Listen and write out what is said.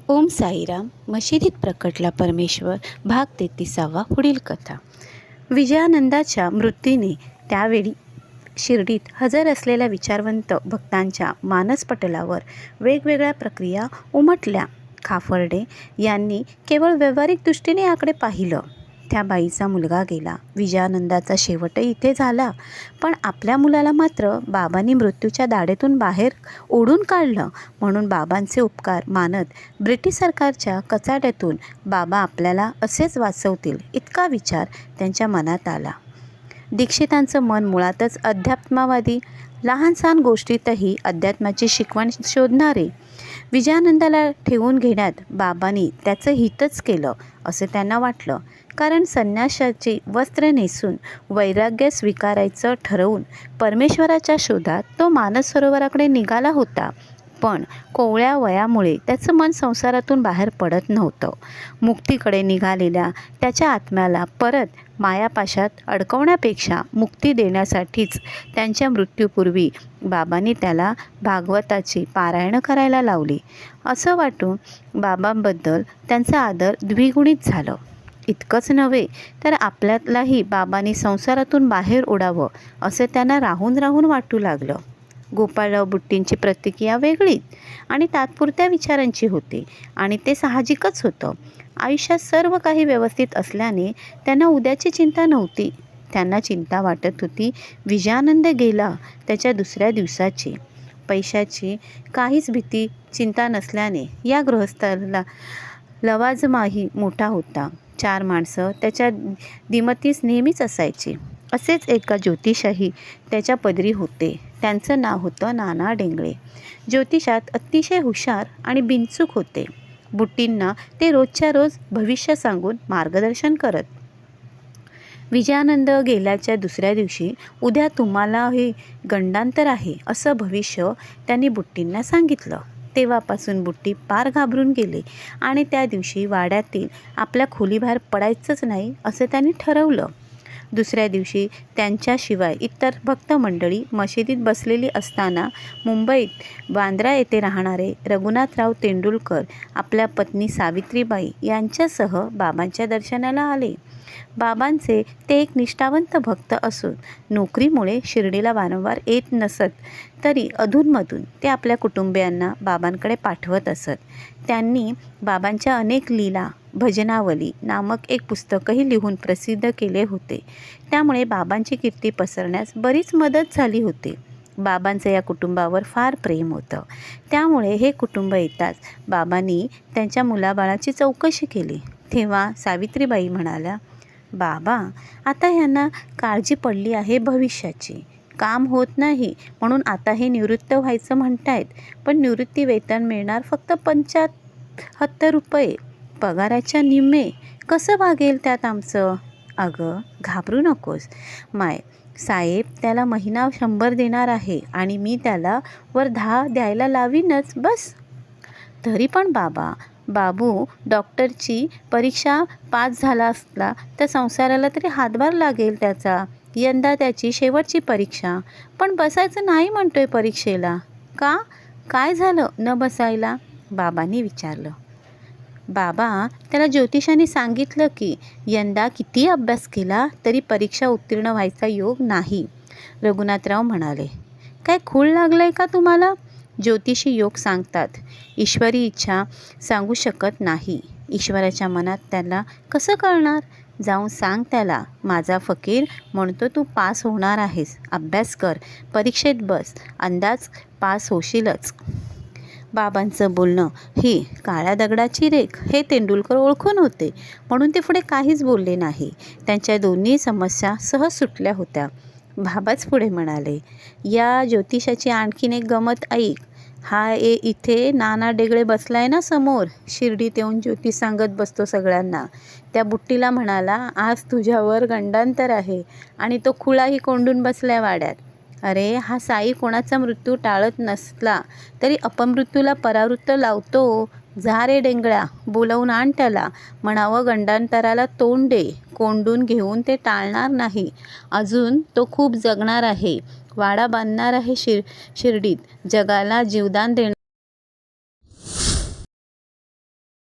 ओम साईराम. मशिदीत प्रकटला परमेश्वर. भाग 33. पुढील कथा. विजयानंदाच्या मृत्यूने त्यावेळी शिर्डीत हजर असलेल्या विचारवंत भक्तांच्या मानसपटलावर वेगवेगळ्या प्रक्रिया उमटल्या. खापर्डे यांनी केवळ व्यावहारिक दृष्टीने याकडे पाहिलं. त्या बाईचा मुलगा गेला, विजयानंदाचा शेवटही इथे झाला. पण आपल्या मुलाला मात्र बाबांनी मृत्यूच्या दाढेतून बाहेर ओढून काढलं. म्हणून बाबांचे उपकार मानत ब्रिटिश सरकारच्या कचाट्यातून बाबा आपल्याला असेच वाचवतील इतका विचार त्यांच्या मनात आला. दीक्षितांचं मन मुळातच अध्यात्मवादी, लहानसहान गोष्टीतही अध्यात्माची शिकवण शोधणारे. विजयानंदाला ठेवून घेण्यात बाबांनी त्याचं हितच केलं असं त्यांना वाटलं. कारण संन्यासाची वस्त्र नेसून वैराग्य स्वीकारायचं ठरवून परमेश्वराच्या शोधात तो मानस सरोवराकडे निघाला होता. पण कोवळ्या वयामुळे त्याचं मन संसारातून बाहेर पडत नव्हतं. मुक्तीकडे निघालेल्या त्याच्या आत्म्याला परत मायापाशात अडकवण्यापेक्षा मुक्ती देण्यासाठीच त्यांच्या मृत्यूपूर्वी बाबांनी त्याला भागवताची पारायणं करायला लावली. असं वाटून बाबांबद्दल त्यांचा आदर द्विगुणित झालं. इतकंच नव्हे तर आपल्यालाही बाबांनी संसारातून बाहेर ओढावं असं त्यांना राहून राहून वाटू लागलं. गोपाळराव बुट्टींची प्रतिक्रिया वेगळीच आणि तात्पुरत्या विचारांची होती आणि ते साहजिकच होतं. आयुष्यात सर्व काही व्यवस्थित असल्याने त्यांना उद्याची चिंता नव्हती. त्यांना चिंता वाटत होती विजयानंद गेला त्याच्या दुसऱ्या दिवसाची. पैशाची काहीच भीती चिंता नसल्याने या गृहस्थाला लवाजमाही मोठा होता. 4 माणसं त्याच्या दिमतीस नेहमीच असायची. असेच एका ज्योतिषाही त्याच्या पदरी होते. त्यांचं नाव होतं नाना डेंगळे. ज्योतिषात अतिशय हुशार आणि बिनचूक होते. बुट्टींना ते रोजच्या रोज भविष्य सांगून मार्गदर्शन करत. विजयानंद गेल्याच्या दुसऱ्या दिवशी उद्या तुम्हाला हे गंडांतर आहे असं भविष्य त्यांनी बुट्टींना सांगितलं. तेव्हापासून बुट्टी पार घाबरून गेले आणि त्या दिवशी वाड्यातील आपल्या खोलीबाहेर पडायचंच नाही असं त्यांनी ठरवलं. दुसऱ्या दिवशी त्यांच्याशिवाय इतर भक्त मंडळी मशिदीत बसलेली असताना मुंबईत बांद्रा येथे राहणारे रघुनाथराव तेंडुलकर आपल्या पत्नी सावित्रीबाई यांच्यासह बाबांच्या दर्शनाला आले. बाबांचे ते एक निष्ठावंत भक्त असून नोकरीमुळे शिर्डीला वारंवार येत नसत तरी अधूनमधून ते आपल्या कुटुंबियांना बाबांकडे पाठवत असत. त्यांनी बाबांच्या अनेक लीला भजनावली नामक एक पुस्तकही लिहून प्रसिद्ध केले होते. त्यामुळे बाबांची कीर्ती पसरण्यास बरीच मदत झाली होती. बाबांचं या कुटुंबावर फार प्रेम होतं. त्यामुळे हे कुटुंब येताच बाबांनी त्यांच्या मुलाबाळाची चौकशी केली. तेव्हा सावित्रीबाई म्हणाल्या, बाबा, आता ह्यांना काळजी पडली आहे भविष्याची. काम होत नाही म्हणून आता हे निवृत्त व्हायचं म्हणतायत. पण निवृत्ती वेतन मिळणार फक्त 75 रुपये. पगाराच्या निम्मे. कसं भागेल त्यात आमचं? अगं घाबरू नकोस माय साहेब, त्याला महिना 100 देणार आहे आणि मी त्याला वर 10 द्यायला लावीनच बस. तरी पण बाबू डॉक्टरची परीक्षा पास झाला असला तर संसाराला तरी हातभार लागेल त्याचा. यंदा त्याची शेवटची परीक्षा. पण बसायचं नाही म्हणतोय परीक्षेला. का? काय झालं न बसायला? बाबांनी विचारलं. बाबा, त्याला ज्योतिषाने सांगितलं की यंदा किती अभ्यास केला तरी परीक्षा उत्तीर्ण व्हायचा योग नाही. रघुनाथराव म्हणाले. काय खूळ लागलंय का तुम्हाला? ज्योतिषी योग सांगतात, ईश्वरी इच्छा सांगू शकत नाही. ईश्वराच्या मनात त्याला कसं कळणार? जाऊन सांग त्याला, माझा फकीर म्हणतो तू पास होणार आहेस. अभ्यास कर, परीक्षेत बस, अंदाज पास होशीलच. बाबांचं बोलणं ही काळ्या दगडाची रेख हे तेंडुलकर ओळखून होते. म्हणून ते पुढे काहीच बोलले नाही. त्यांच्या दोन्ही समस्या सहज सुटल्या होत्या. बाबाच पुढे म्हणाले, या ज्योतिषाची आणखीन एक गमत ऐक. हा इथे नाना डेगळे बसलाय ना समोर, शिर्डीत येऊन ज्योतिष सांगत बसतो सगळ्यांना. त्या बुट्टीला म्हणाला, आज तुझ्यावर गंडांतर आहे आणि तो खुळाही कोंडून बसलाय वाड्यात. अरे हा साई कोणाचा मृत्यू टाळत नसला तरी अपमृत्यूला परावृत्त लावतो. जा रे डेंगळ्या, बोलवून आण त्याला. म्हणावं गंडांतराला तोंड दे. कोंडून घेऊन ते टाळणार नाही. अजून तो खूप जगणार आहे. वाडा बांधणार आहे शिर्डीत. जगाला जीवदान देणार